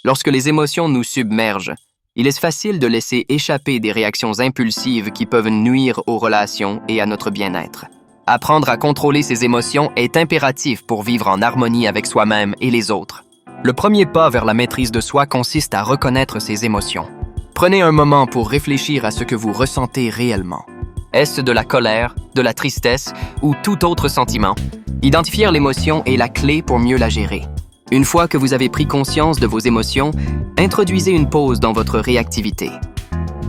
Lorsque les émotions nous submergent, il est facile de laisser échapper des réactions impulsives qui peuvent nuire aux relations et à notre bien-être. Apprendre à contrôler ses émotions est impératif pour vivre en harmonie avec soi-même et les autres. Le premier pas vers la maîtrise de soi consiste à reconnaître ses émotions. Prenez un moment pour réfléchir à ce que vous ressentez réellement. Est-ce de la colère, de la tristesse ou tout autre sentiment? Identifier l'émotion est la clé pour mieux la gérer. Une fois que vous avez pris conscience de vos émotions, introduisez une pause dans votre réactivité.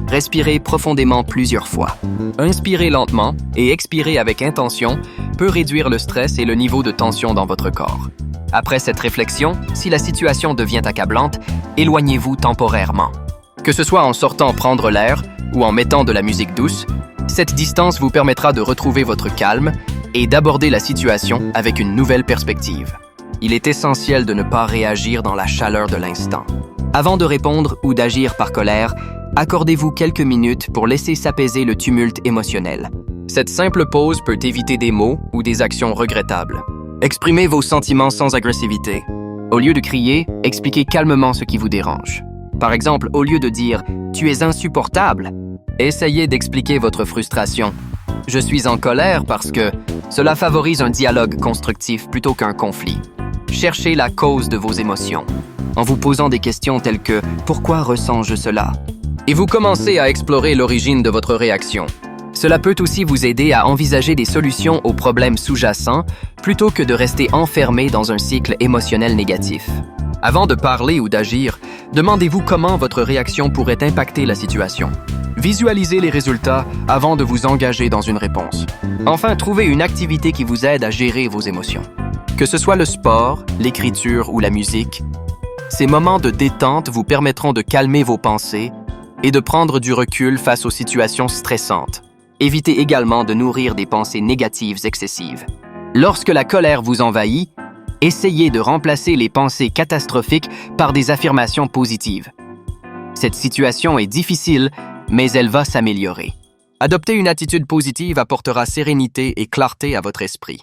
Respirez profondément plusieurs fois. Inspirez lentement et expirez avec intention peut réduire le stress et le niveau de tension dans votre corps. Après cette réflexion, si la situation devient accablante, éloignez-vous temporairement. Que ce soit en sortant prendre l'air ou en mettant de la musique douce, cette distance vous permettra de retrouver votre calme et d'aborder la situation avec une nouvelle perspective. Il est essentiel de ne pas réagir dans la chaleur de l'instant. Avant de répondre ou d'agir par colère, accordez-vous quelques minutes pour laisser s'apaiser le tumulte émotionnel. Cette simple pause peut éviter des mots ou des actions regrettables. Exprimez vos sentiments sans agressivité. Au lieu de crier, expliquez calmement ce qui vous dérange. Par exemple, au lieu de dire « tu es insupportable », essayez d'expliquer votre frustration. « Je suis en colère parce que… » Cela favorise un dialogue constructif plutôt qu'un conflit. Cherchez la cause de vos émotions, en vous posant des questions telles que « Pourquoi ressens-je cela ?» Et vous commencez à explorer l'origine de votre réaction. Cela peut aussi vous aider à envisager des solutions aux problèmes sous-jacents plutôt que de rester enfermé dans un cycle émotionnel négatif. Avant de parler ou d'agir, demandez-vous comment votre réaction pourrait impacter la situation. Visualisez les résultats avant de vous engager dans une réponse. Enfin, trouvez une activité qui vous aide à gérer vos émotions. Que ce soit le sport, l'écriture ou la musique, ces moments de détente vous permettront de calmer vos pensées et de prendre du recul face aux situations stressantes. Évitez également de nourrir des pensées négatives excessives. Lorsque la colère vous envahit, essayez de remplacer les pensées catastrophiques par des affirmations positives. Cette situation est difficile, mais elle va s'améliorer. Adopter une attitude positive apportera sérénité et clarté à votre esprit.